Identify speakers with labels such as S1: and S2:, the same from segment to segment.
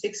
S1: 6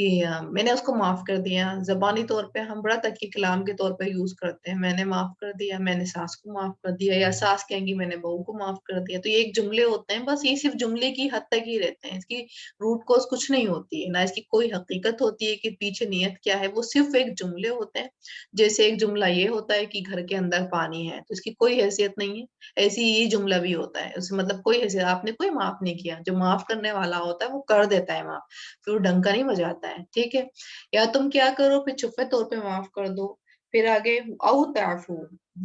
S1: کہ میں نے اس کو معاف کر دیا. زبانی طور پہ ہم بڑا تکی کلام کے طور پہ یوز کرتے ہیں, میں نے معاف کر دیا, میں نے ساس کو معاف کر دیا, یا ساس کہیں گی میں نے بہو کو معاف کر دیا. تو یہ ایک جملے ہوتے ہیں, بس یہ صرف جملے کی حد تک ہی رہتے ہیں, اس کی روٹ کوز کچھ نہیں ہوتی ہے, نہ اس کی کوئی حقیقت ہوتی ہے کہ پیچھے نیت کیا ہے. وہ صرف ایک جملے ہوتے ہیں. جیسے ایک جملہ یہ ہوتا ہے کہ گھر کے اندر پانی ہے, تو اس کی کوئی حیثیت نہیں ہے. ایسی یہ جملہ بھی ہوتا ہے, اس مطلب کوئی حیثیت, آپ نے کوئی معاف نہیں کیا. جو معاف کرنے والا ہوتا ہے وہ کر دیتا ہے معاف, پھر وہ ڈنکا نہیں بجاتا ہے. ٹھیک ہے, یا تم کیا کرو, پھر چھپے طور پہ معاف کر دو. پھر آگے او تعفو,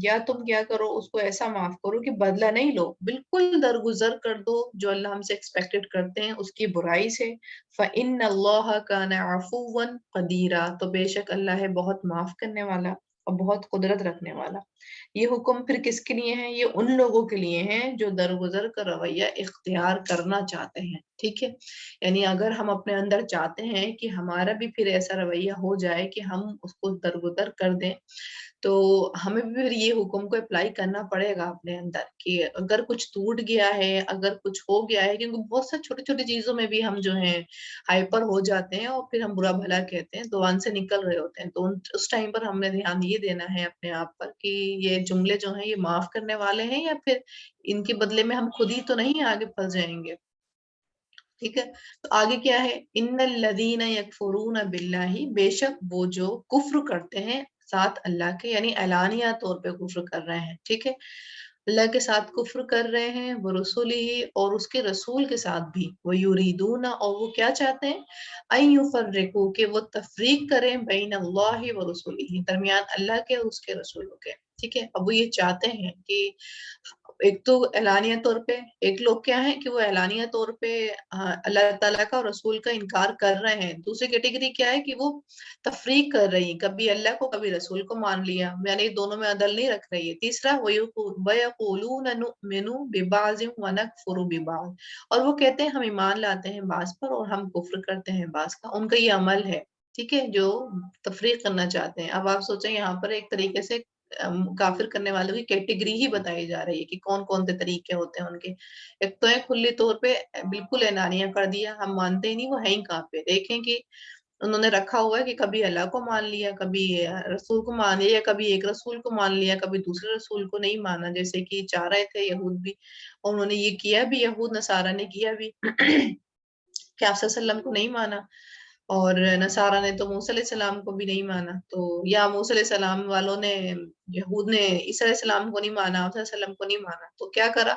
S1: یا تم کیا کرو, اس کو ایسا معاف کرو کہ بدلہ نہیں لو, بالکل درگزر کر دو جو اللہ ہم سے ایکسپیکٹڈ کرتے ہیں اس کی برائی سے. فَإِنَّ اللَّهَ كَانَ عَفُوًّا قَدِيرًا, تو بے شک اللہ ہے بہت معاف کرنے والا اور بہت قدرت رکھنے والا. یہ حکم پھر کس کے لیے ہیں؟ یہ ان لوگوں کے لیے ہیں جو درگزر کا رویہ اختیار کرنا چاہتے ہیں. ٹھیک ہے, یعنی اگر ہم اپنے اندر چاہتے ہیں کہ ہمارا بھی پھر ایسا رویہ ہو جائے کہ ہم اس کو درگزر کر دیں, تو ہمیں بھی پھر یہ حکم کو اپلائی کرنا پڑے گا اپنے اندر, کہ اگر کچھ ٹوٹ گیا ہے, اگر کچھ ہو گیا ہے, کیونکہ بہت سے چھوٹی چھوٹی چیزوں میں بھی ہم جو ہیں ہائپر ہو جاتے ہیں اور پھر ہم برا بھلا کہتے ہیں, زبان سے نکل رہے ہوتے ہیں. تو اس ٹائم پر ہم نے دھیان یہ دینا ہے اپنے آپ پر کہ یہ جملے جو ہیں یہ معاف کرنے والے ہیں, یا پھر ان کے بدلے میں ہم خود ہی تو نہیں آگے پھنس جائیں گے. ٹھیک ہے, تو آگے کیا ہے, ان الذین یکفرون باللہ, بے شک وہ جو کفر کرتے ہیں ساتھ اللہ کے, یعنی اعلانیہ طور پہ کفر کر رہے ہیں. ٹھیک ہے, اللہ کے ساتھ کفر کر رہے ہیں, وہ رسولہ, اور اس کے رسول کے ساتھ بھی, وہ یریدون, اور وہ کیا چاہتے ہیں, ان یفرقوا, کہ وہ تفریق کریں, بین اللہ و رسولہ, درمیان اللہ کے اور اس کے رسولوں کے. ٹھیک ہے, اب وہ یہ چاہتے ہیں کہ ایک تو اعلانیہ طور پہ, ایک لوگ کیا ہے کہ وہ اعلانیہ طور پہ اللہ تعالیٰ کا اور رسول کا انکار کر رہے ہیں. دوسری کیٹیگری کیا ہے کہ وہ تفریق کر رہی ہیں, کبھی اللہ کو کبھی رسول کو مان لیا, یعنی دونوں میں عدل نہیں رکھ رہی ہے. تیسرا وَيَقُولُونَ نُؤْمِنُ بِبَعْضٍ وَنَكْفُرُ بِبَعْضٍ, اور وہ کہتے ہیں ہم ایمان لاتے ہیں بعض پر اور ہم کفر کرتے ہیں بعض کا. ان کا یہ عمل ہے. ٹھیک ہے, جو تفریق کرنا چاہتے ہیں. اب آپ سوچیں یہاں پر ایک طریقے سے کافر کرنے والوں کی کیٹیگری ہی بتائی جا رہی ہے کہ کون کون سے طریقے ہوتے ہیں ان کے. ایک تو ہے کھلی طور پہ بالکل اعلانیہ کر دیا, ہم مانتے ہی نہیں, وہ ہے ہی کافر. دیکھیں کہ انہوں نے رکھا ہوا ہے کہ کبھی اللہ کو مان لیا, کبھی رسول کو مان لیا, یا کبھی ایک رسول کو مان لیا, کبھی دوسرے رسول کو نہیں مانا, جیسے کہ چاہ رہے تھے یہود بھی, اور انہوں نے یہ کیا بھی, یہود نصارہ نے کیا بھی کہ آپ صلی اللہ علیہ وسلم کو نہیں مانا, اور نصارہ نے تو موسیٰ علیہ السلام کو بھی نہیں مانا. تو یا موسیٰ علیہ السلام والوں نے, یہود نے عیسیٰ علیہ السلام کو نہیں مانا, عیسیٰ علیہ السلام کو نہیں مانا, تو کیا کرا,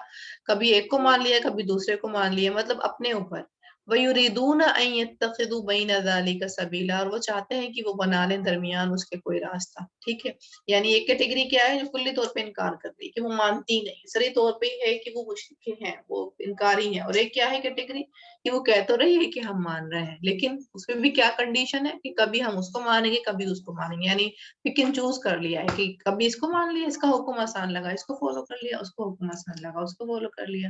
S1: کبھی ایک کو مان لیا, کبھی دوسرے کو مان لیا, مطلب اپنے اوپر. وَيُرِيدُونَ أَن يَتَّخِذُوا بَيْنَ ذَلِكَ سَبِيلًا, اور وہ چاہتے ہیں کہ وہ بنا لیں درمیان اس کے کوئی راستہ. ٹھیک ہے, یعنی ایک کیٹیگری کیا ہے, جو کلی طور پہ انکار کر رہی ہے کہ وہ مانتی نہیں, صریح طور پہ ہے کہ وہ مشرک ہیں, وہ انکاری ہیں. اور ایک کیا ہے کیٹیگری کہ وہ کہہ تو رہی ہے کہ ہم مان رہے ہیں, لیکن اس میں بھی کیا کنڈیشن ہے کہ کبھی ہم اس کو مانیں گے, کبھی اس کو مانیں گے, یعنی پک اینڈ چوز کر لیا ہے کہ کبھی اس کو مان لیا, اس کا حکم آسان لگا, اس کو فالو کر لیا, اس کو حکم آسان لگا, اس کو فالو کر لیا.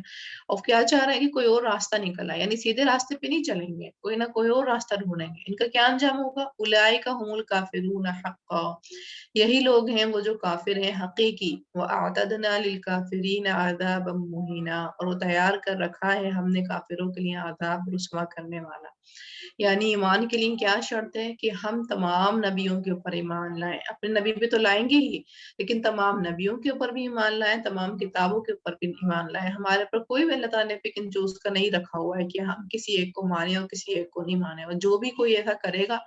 S1: اور کیا چاہ رہا ہے کہ کوئی اور راستہ نکلا, یعنی سیدھے راستے پہ نہیں چلیں گے, کوئی نہ کوئی اور راستہ ڈھونڈیں گے. ان کا کیا انجام ہوگا, اولئک هم الکافرون حقا, یہی لوگ ہیں وہ جو کافر ہیں حقیقی. وَأَعْتَدْنَا لِلْكَافِرِينَ عَذَابًا مُهِينًا, اور وہ تیار کر رکھا ہے ہم نے کافروں کے لیے عذاب رسوا کرنے والا. یعنی ایمان کے لیے کیا شرط ہے کہ ہم تمام نبیوں کے اوپر ایمان لائیں. اپنے نبی پہ تو لائیں گے ہی, لیکن تمام نبیوں کے اوپر بھی ایمان لائیں, تمام کتابوں کے اوپر بھی ایمان لائیں. ہمارے پر کوئی بھی اللہ تعالیٰ نے پک اینڈ چوز کا نہیں رکھا ہوا ہے کہ ہم کسی ایک کو مانیں اور کسی ایک کو نہیں مانیں. اور جو بھی کوئی ایسا کرے گا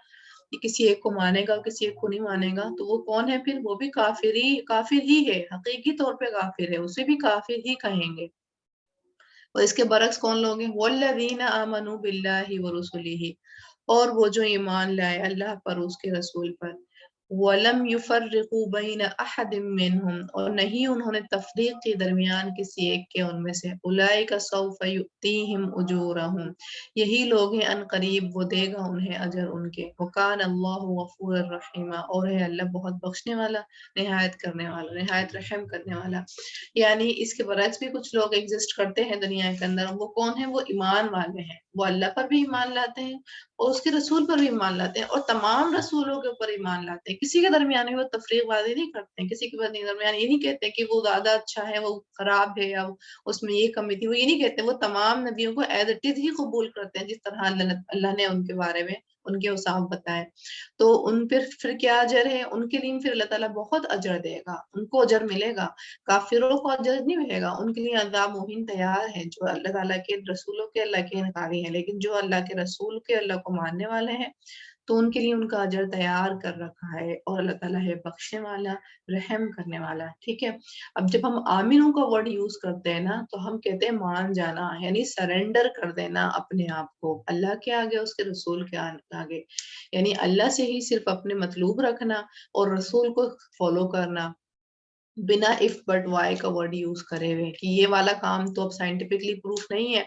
S1: کہ کسی ایک کو مانے گا اور کسی ایک کو نہیں مانے گا, تو وہ کون ہے پھر, وہ بھی کافر ہی ہے, حقیقی طور پہ کافر ہے, اسے بھی کافر ہی کہیں گے. اور اس کے برعکس کون لوگ ہیں, وَالَّذِينَ آمَنُوا بِاللَّهِ وَرُسُلِهِ, اور وہ جو ایمان لائے اللہ پر, اس کے رسول پر. وَلَمْ يُفَرِّقُوا بَيْنَ أَحَدٍ مِّنْهُمْ, اور نہیں انہوں نے تفریق کی درمیان کسی ایک کے ان میں سے. أُولَٰئِكَ سَوْفَ يُؤْتِيهِمْ أُجُورَهُمْ, یہی لوگ ہیں ان قریب وہ دے گا انہیں اجر ان کے. وَكَانَ اللَّهُ غَفُورًا رَحِيمًا, اور ہے اللہ بہت بخشنے والا, نہایت کرنے والا, نہایت رحم کرنے والا. یعنی اس کے برعکس بھی کچھ لوگ ایگزسٹ کرتے ہیں دنیا کے اندر. وہ کون ہیں, وہ ایمان والے ہیں, وہ اللہ پر بھی ایمان لاتے ہیں اور اس کے رسول پر بھی ایمان لاتے ہیں, اور تمام رسولوں کے اوپر ایمان لاتے ہیں. کسی کے درمیان میں وہ تفریق بازی نہیں کرتے ہیں, کسی کے درمیان یہ نہیں کہتے کہ وہ زیادہ اچھا ہے, وہ خراب ہے, یا اس میں یہ کمی تھی, وہ یہ نہیں کہتے. وہ تمام نبیوں کو ایز اٹ از ہی قبول کرتے ہیں جس طرح اللہ نے ان کے بارے میں ان کے اوصاف بتائے تو ان پر پھر کیا اجر ہے ان کے لیے، پھر اللہ تعالیٰ بہت اجر دے گا، ان کو اجر ملے گا، کافروں کو اجر نہیں ملے گا، ان کے لیے عذاب مہین تیار ہے جو اللہ تعالیٰ کے رسولوں کے اللہ کے انکاری ہیں، لیکن جو اللہ کے رسول کے اللہ کو ماننے والے ہیں تو ان کے لیے ان کا اجر تیار کر رکھا ہے، اور اللہ تعالیٰ ہے بخشنے والا، رحم کرنے والا، ٹھیک ہے۔ اب جب ہم آمینوں کا ورڈ یوز کرتے ہیں نا تو ہم کہتے ہیں مان جانا، یعنی سرنڈر کر دینا اپنے آپ کو اللہ کے آگے، اس کے رسول کے آگے، یعنی اللہ سے ہی صرف اپنے مطلوب رکھنا اور رسول کو فالو کرنا، بنا اف بٹ وائی کا ورڈ یوز کرے ہوئے کہ یہ والا کام تو اب سائنٹیفکلی پروف نہیں ہے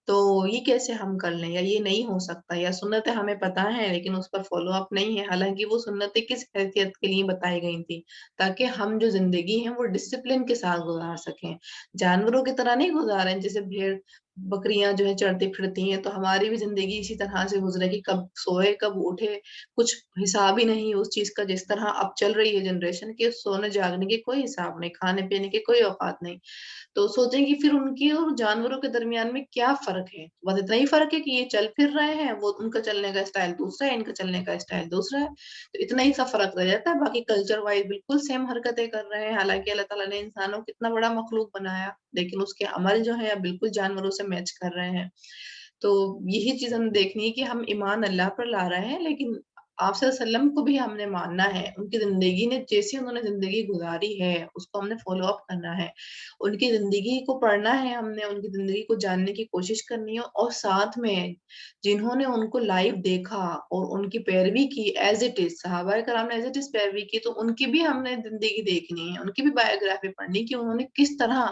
S1: تو یہ کیسے ہم کر لیں، یا یہ نہیں ہو سکتا، یا سنتیں ہمیں پتہ ہے لیکن اس پر فالو اپ نہیں ہے، حالانکہ وہ سنتیں کس حیثیت کے لیے بتائی گئی تھی، تاکہ ہم جو زندگی ہیں وہ ڈسپلن کے ساتھ گزار سکیں، جانوروں کی طرح نہیں گزاریں، جیسے بھیڑ بکریاں جو ہے چڑھتی پھرتی ہیں، تو ہماری بھی زندگی اسی طرح سے گزرے گی، کب سوئے کب اٹھے کچھ حساب ہی نہیں اس چیز کا، جس طرح اب چل رہی ہے جنریشن کے سونے جاگنے کے کوئی حساب نہیں، کھانے پینے کے کوئی اوقات نہیں، تو سوچیں کہ پھر ان کی اور جانوروں کے درمیان میں کیا فرق ہے، بس اتنا ہی فرق ہے کہ یہ چل پھر رہے ہیں، وہ ان کا چلنے کا اسٹائل دوسرا ہے، ان کا چلنے کا اسٹائل دوسرا ہے، تو اتنا ہی سا فرق رہ جاتا ہے، باقی کلچر وائز بالکل سیم حرکتیں کر رہے ہیں، حالانکہ اللہ تعالیٰ نے انسانوں کو اتنا بڑا مخلوق بنایا لیکن اس کے عمل جو ہے بالکل جانوروں سے میچ کر رہے ہیں، تو یہی چیز ہم دیکھنی ہے کہ ہم ایمان اللہ پر لا رہے ہیں، لیکن آپ صلی اللہ علیہ وسلم کو بھی ہم نے ماننا ہے، ان کی زندگی نے جیسے انہوں نے زندگی گزاری ہے اس کو ہم نے فالو اپ کرنا ہے، ان کی زندگی کو پڑھنا ہے، ہم نے ان کی زندگی کو جاننے کی کوشش کرنی ہے، اور ساتھ میں جنہوں نے ان کو لائیو دیکھا اور ان کی پیروی کی ایز اٹ از، صحابہ کرام نے ایز اٹ از پیروی کی، تو ان کی بھی ہم نے زندگی دیکھنی ہے، ان کی بھی بایوگرافی پڑھنی کہ انہوں نے کس طرح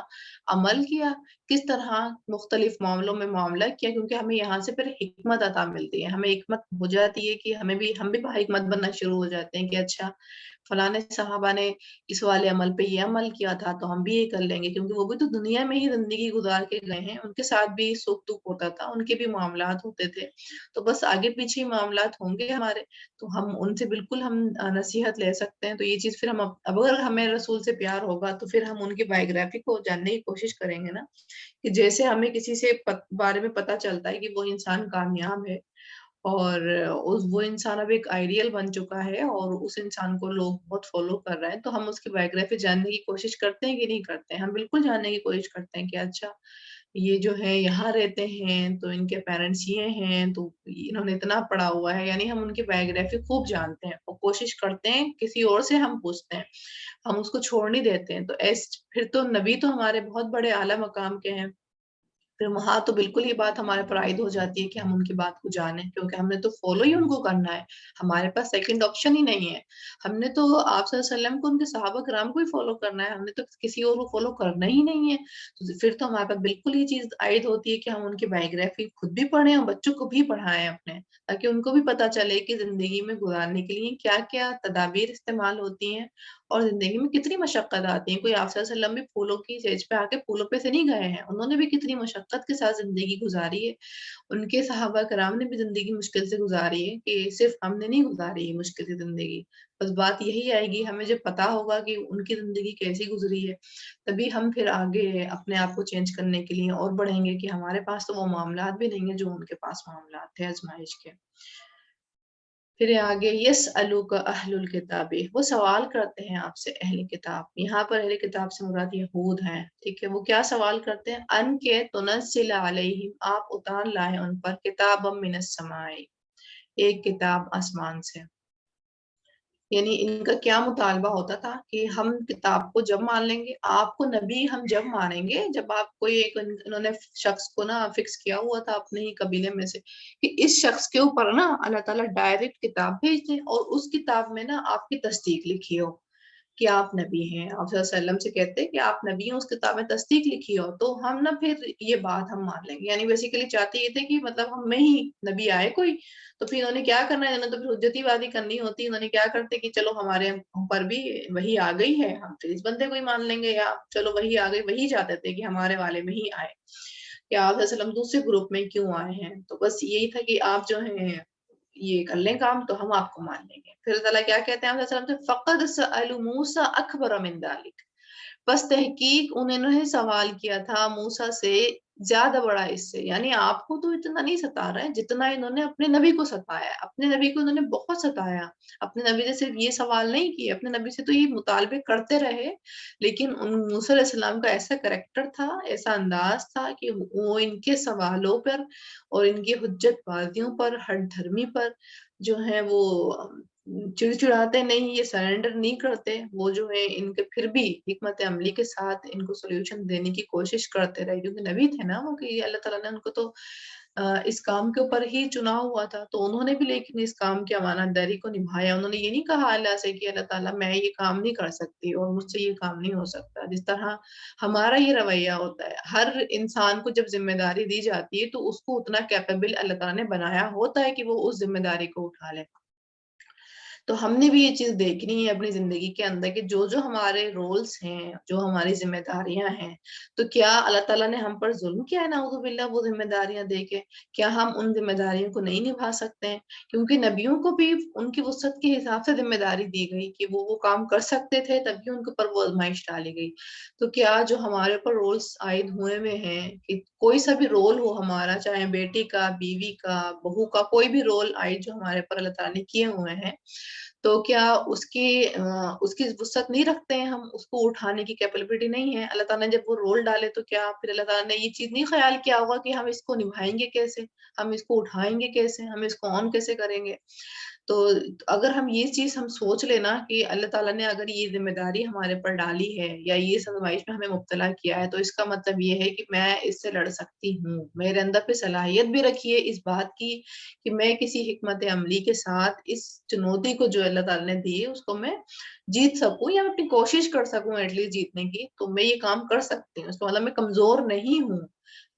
S1: عمل کیا، کس طرح مختلف معاملوں میں معاملہ کیا، کیونکہ ہمیں یہاں سے پھر حکمت عطا ملتی ہے، ہمیں حکمت ہو جاتی ہے کہ ہم بھی حکمت بننا شروع ہو جاتے ہیں کہ اچھا فلاں صحابہ نے اس والے عمل پہ یہ عمل کیا تھا تو ہم بھی یہ کر لیں گے، کیونکہ وہ بھی تو دنیا میں ہی زندگی گزار کے گئے ہیں، ان کے ساتھ بھی سکھ دکھ ہوتا تھا، ان کے بھی معاملات ہوتے تھے، تو بس آگے پیچھے معاملات ہوں گے ہمارے، تو ہم ان سے بالکل ہم نصیحت لے سکتے ہیں، تو یہ چیز پھر ہم اب اگر ہمیں رسول سے پیار ہوگا تو پھر ہم ان کی بایوگرافی کو جاننے کی کوشش کریں گے نا، کہ جیسے ہمیں کسی سے بارے میں پتا چلتا ہے کہ وہ انسان کامیاب ہے اور وہ انسان اب ایک آئیڈیل بن چکا ہے اور اس انسان کو لوگ بہت فالو کر رہے ہیں، تو ہم اس کی بایوگرافی جاننے کی کوشش کرتے ہیں کہ نہیں کرتے ہیں، ہم بالکل جاننے کی کوشش کرتے ہیں کہ اچھا یہ جو ہے یہاں رہتے ہیں تو ان کے پیرنٹس یہ ہیں تو انہوں نے اتنا پڑھا ہوا ہے، یعنی ہم ان کی بایوگرافی خوب جانتے ہیں اور کوشش کرتے ہیں کسی اور سے ہم پوچھتے ہیں، ہم اس کو چھوڑ نہیں دیتے ہیں، تو پھر تو نبی تو ہمارے بہت بڑے اعلیٰ مقام کے ہیں، پھر وہاں تو بالکل یہ بات ہمارے پر عائد ہو جاتی ہے کہ ہم ان کی بات کو جانیں، کیونکہ ہم نے تو فالو ہی ان کو کرنا ہے، ہمارے پاس سیکنڈ آپشن ہی نہیں ہے، ہم نے تو آپ صلی اللہ علیہ وسلم کو ان کے صحابہ کرام کو ہی فالو کرنا ہے، ہم نے تو کسی اور کو فالو کرنا ہی نہیں ہے، تو پھر تو ہمارے پاس بالکل یہ چیز عائد ہوتی ہے کہ ہم ان کی بایوگرافی خود بھی پڑھیں اور بچوں کو بھی پڑھائیں اپنے، تاکہ ان کو بھی پتہ چلے کہ زندگی میں گزارنے کے لیے کیا کیا تدابیر استعمال ہوتی ہیں اور زندگی میں کتنی مشقت آتی ہیں، کوئی آپ صلی اللہ علیہ وسلم بھی پھولوں کی سیج پہ آ کے پھولوں پہ سے نہیں گئے ہیں، انہوں نے بھی کتنی مشقت کے ساتھ زندگی گزاری ہے، ان کے صحابہ کرام نے بھی زندگی مشکل سے گزاری ہے، کہ صرف ہم نے نہیں گزاری ہے مشکل سے زندگی، بس بات یہی آئے گی ہمیں جب پتا ہوگا کہ ان کی زندگی کیسی گزری ہے، تبھی ہم پھر آگے اپنے آپ کو چینج کرنے کے لیے اور بڑھیں گے، کہ ہمارے پاس تو وہ معاملات بھی نہیں ہیں جو ان کے پاس معاملات تھے آزمائش کے۔ پھر آگے یس الو کا اہل الکتاب، وہ سوال کرتے ہیں آپ سے اہل کتاب، یہاں پر اہل کتاب سے مراد یہود ہیں، ٹھیک ہے، وہ کیا سوال کرتے ہیں، ان کے تنزل علیہم، آپ اتار لائیں ان پر کتاب من السماء، ایک کتاب آسمان سے، یعنی ان کا کیا مطالبہ ہوتا تھا کہ ہم کتاب کو جب مان لیں گے، آپ کو نبی ہم جب مانیں گے جب آپ کوئی ایک انہوں نے شخص کو نا فکس کیا ہوا تھا اپنے ہی قبیلے میں سے کہ اس شخص کے اوپر نا اللہ تعالیٰ ڈائریکٹ کتاب بھیج دیں اور اس کتاب میں نا آپ کی تصدیق لکھی ہو کہ آپ نبی ہیں، آپ صلی اللہ علیہ وسلم سے کہتے ہیں کہ آپ نبی ہیں، اس کتاب میں تصدیق لکھی ہو تو ہم نا پھر یہ بات ہم مان لیں گے، یعنی بیسیکلی چاہتے یہ تھے کہ مطلب ہم میں ہی نبی آئے کوئی، تو پھر انہوں نے کیا کرنا ہے، انہوں نے تو پھر حجتی بازی کرنی ہوتی، انہوں نے کیا کرتے کہ چلو ہمارے اوپر بھی وہی آ گئی ہے، ہم پھر اس بندے کو ہی مان لیں گے، یا چلو وہی آ گئی، وہی چاہتے تھے کہ ہمارے والے میں ہی آئے، کہ آپ علیہ وسلم دوسرے گروپ میں کیوں آئے ہیں، تو بس یہی تھا کہ آپ جو ہیں یہ کر لیں کام تو ہم آپ کو مان لیں گے۔ پھر اللہ کیا کہتے ہیں آپ علیہ وسلم سے، فقد سألوا موسیٰ اکبر من ذلک، بس تحقیق انہوں نے سوال کیا تھا موسیٰ سے زیادہ بڑا اس سے، یعنی آپ کو تو اتنا نہیں ستا رہا ہے جتنا انہوں نے اپنے نبی کو ستایا. اپنے نبی کو انہوں نے بہت ستایا. اپنے نبی سے صرف یہ سوال نہیں کیے، اپنے نبی سے تو یہ مطالبے کرتے رہے، لیکن موسیٰ علیہ السلام کا ایسا کریکٹر تھا، ایسا انداز تھا کہ وہ ان کے سوالوں پر اور ان کی حجت بازیوں پر، ہر دھرمی پر جو ہے وہ چڑچڑاتے نہیں، یہ سرنڈر نہیں کرتے. وہ جو ہے ان کے پھر بھی حکمت عملی کے ساتھ ان کو سولوشن دینے کی کوشش کرتے رہے، کیونکہ نبی تھے نا وہ، کہ اللہ تعالیٰ نے ان کو تو اس کام کے اوپر ہی چنا ہوا تھا. تو انہوں نے بھی لیکن اس کام کی امانت داری کو نبھایا. انہوں نے یہ نہیں کہا اللہ سے کہ اللہ تعالیٰ میں یہ کام نہیں کر سکتی اور مجھ سے یہ کام نہیں ہو سکتا. جس طرح ہمارا یہ رویہ ہوتا ہے، ہر انسان کو جب ذمہ داری دی جاتی ہے تو اس کو اتنا کیپیبل اللہ تعالیٰ نے بنایا ہوتا ہے کہ وہ اس ذمہ داری کو اٹھا لے. تو ہم نے بھی یہ چیز دیکھنی ہے اپنی زندگی کے اندر کہ جو جو ہمارے رولز ہیں، جو ہماری ذمہ داریاں ہیں، تو کیا اللہ تعالیٰ نے ہم پر ظلم کیا ہے نعوذ باللہ وہ ذمہ داریاں دے کے؟ کیا ہم ان ذمہ داریوں کو نہیں نبھا سکتے ہیں؟ کیونکہ نبیوں کو بھی ان کی وسعت کے حساب سے ذمہ داری دی گئی کہ وہ کام کر سکتے تھے، تبھی ان کے اوپر وہ آزمائش ڈالی گئی. تو کیا جو ہمارے اوپر رولز عائد ہوئے میں ہیں کہ کوئی سا بھی رول ہو ہمارا، چاہے بیٹی کا، بیوی کا، بہو کا، کوئی بھی رول عائد جو ہمارے اوپر اللہ تعالیٰ نے کیے ہوئے ہیں، تو کیا اس کی وسعت نہیں رکھتے ہیں ہم؟ اس کو اٹھانے کی کیپیبلٹی نہیں ہے؟ اللہ تعالیٰ نے جب وہ رول ڈالے تو کیا پھر اللہ تعالیٰ نے یہ چیز نہیں خیال کیا ہوگا کہ ہم اس کو نبھائیں گے کیسے، ہم اس کو اٹھائیں گے کیسے، ہم اس کو آن کیسے کریں گے؟ تو اگر ہم یہ چیز ہم سوچ لینا کہ اللہ تعالیٰ نے اگر یہ ذمہ داری ہمارے پر ڈالی ہے یا یہ آزمائش میں ہمیں مبتلا کیا ہے، تو اس کا مطلب یہ ہے کہ میں اس سے لڑ سکتی ہوں. میرے اندر پہ صلاحیت بھی رکھی ہے اس بات کی کہ میں کسی حکمت عملی کے ساتھ اس چنوتی کو جو اللہ تعالیٰ نے دی ہے اس کو میں جیت سکوں، یا اپنی کوشش کر سکوں ایٹ لیسٹ جیتنے کی. تو میں یہ کام کر سکتی ہوں، اس کا مطلب میں کمزور نہیں ہوں.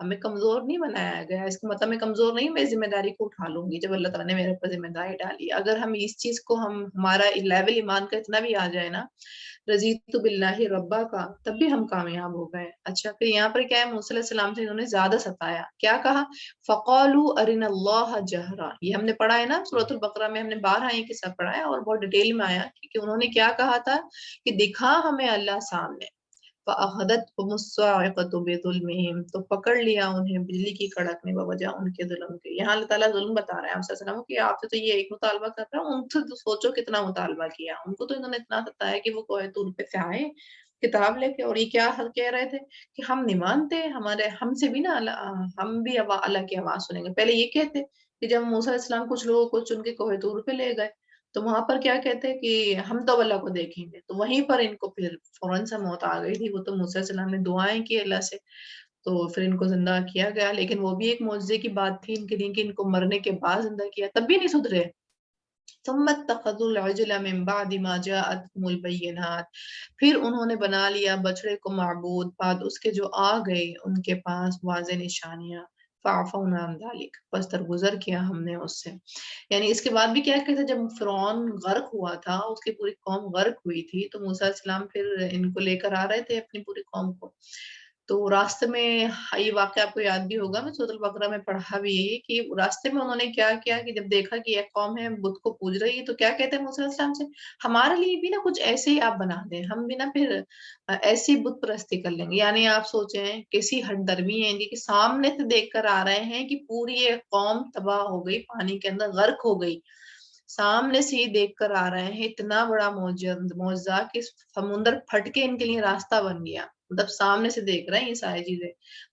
S1: ہمیں کمزور نہیں بنایا گیا، اس کا مطلب میں کمزور نہیں، میں ذمہ داری کو اٹھا لوں گی جب اللہ تعالیٰ نے میرے اوپر ذمہ داری ڈالی. اگر ہم اس چیز کو ہمارا لیول ایمان کا اتنا بھی آ جائے نا، رضیت باللہ ربا کا، تب بھی ہم کامیاب ہو گئے. اچھا پھر یہاں پر کیا ہے، موسیٰ علیہ السلام سے انہوں نے زیادہ ستایا. کیا کہا؟ فَقَالُوا أَرِنَا اللَّهَ جَهْرًا. یہ ہم نے پڑھا ہے نا سورۃ البقرہ میں، ہم نے 12 یہ قصہ پڑھا ہے اور بہت ڈیٹیل میں آیا کہ انہوں نے کیا کہا تھا کہ دکھا ہمیں اللہ سامنے. فَأَخَذَتْهُمُ الصَّاعِقَةُ بِظُلْمِهِمْ. تو پکڑ لیا انہیں بجلی کی کڑک نے بوجہ ان کے ظلم کے. یہاں اللہ تعالیٰ ظلم بتا رہے ہیں آپ صلی اللہ علیہ وسلم کہ آپ سے تو یہ ایک مطالبہ کر رہا ہوں، ان سے تو سوچو کتنا مطالبہ کیا. ان کو تو انہوں نے اتنا ستایا کہ وہ کوہ طور پہ سے آئے کتاب لے کے، اور یہ کیا حل کہہ رہے تھے کہ ہم نہیں مانتے، ہم سے بھی نا ہم بھی اللہ کی آواز سنیں گے. پہلے یہ کہتے کہ جب موسیٰ علیہ السلام کچھ لوگوں کو چن کے کوہ طور پہ لے گئے تو وہاں پر کیا کہتے کہ ہم تو اللہ کو دیکھیں گے. تو وہیں پر ان کو پھر فوراً سے موت آ گئی تھی. وہ تو موسیٰ علیہ السلام نے دعائیں کی اللہ سے، تو پھر ان کو زندہ کیا گیا. لیکن وہ بھی ایک معجزے کی بات تھی ان کے لیے کہ ان کو مرنے کے بعد زندہ کیا، تب بھی نہیں سدھرے. ثم اتخذوا العجل من بعد ما جاءتهم البينات. پھر انہوں نے بنا لیا بچڑے کو معبود بعد اس کے جو آ گئے ان کے پاس واضح نشانیاں. فعفونا عن ذلك. بس درگزر کیا ہم نے اس سے. یعنی اس کے بعد بھی کیا کہتے، جب فرعون غرق ہوا تھا، اس کی پوری قوم غرق ہوئی تھی، تو موسیٰ علیہ السلام پھر ان کو لے کر آ رہے تھے اپنی پوری قوم کو. تو راستے میں یہ واقعہ آپ کو یاد بھی ہوگا، میں سورۃ البقرہ میں پڑھا بھی ہے کہ راستے میں انہوں نے کیا کیا کہ جب دیکھا کہ ایک قوم ہے بت کو پوج رہی ہے، تو کیا کہتے ہیں موسیٰ علیہ السلام سے، ہمارے لیے بھی نا کچھ ایسے ہی آپ بنا دیں، ہم بھی نا پھر ایسی بت پرستی کر لیں گے. یعنی آپ سوچیں کیسی ہٹ درمی ہے ان کی کہ سامنے سے دیکھ کر آ رہے ہیں کہ پوری ایک قوم تباہ ہو گئی، پانی کے اندر غرق ہو گئی. سامنے سے ہی دیکھ کر آ رہے ہیں، اتنا بڑا معجزہ کہ سمندر پھٹ کے ان کے لیے راستہ بن گیا. مطلب سامنے سے دیکھ رہے ہیں یہ ساری چیزیں.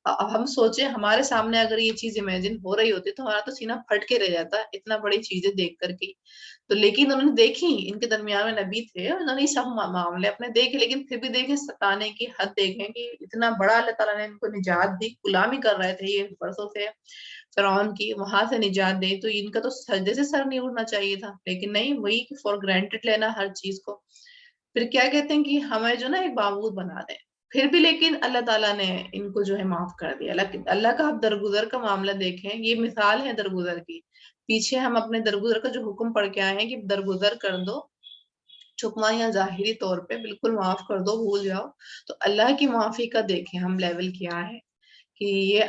S1: اب ہم سوچیں ہمارے سامنے اگر یہ چیز امیجن ہو رہی ہوتی تو ہمارا تو سینہ پھٹ کے رہ جاتا اتنا بڑی چیزیں دیکھ کر کے. تو لیکن انہوں نے دیکھی، ان کے درمیان میں نبی تھے، انہوں نے سب معاملے اپنے دیکھے، لیکن پھر بھی دیکھیں ستانے کی حد دیکھیں کہ اتنا بڑا اللہ تعالیٰ نے ان کو نجات دی. غلامی کر رہے تھے یہ برسوں سے فرعون کی، وہاں سے نجات دے تو ان کا تو سجدے سے سر نہیں اڑنا چاہیے تھا، لیکن نہیں، وہی فور گرانٹیڈ لینا ہر چیز کو. پھر کیا کہتے ہیں کہ ہمیں جو نا ایک معبود بنا دیں. پھر بھی لیکن اللہ تعالیٰ نے ان کو جو ہے معاف کر دیا. اللہ کا آپ درگزر کا معاملہ دیکھیں، یہ مثال ہے درگزر کی. پیچھے ہم اپنے درگزر کا جو حکم پڑھ کے آئے ہیں کہ درگزر کر دو، چھپا یا ظاہری طور پہ بالکل معاف کر دو، بھول جاؤ. تو اللہ کی معافی کا دیکھیں ہم لیول کیا ہے کہ یہ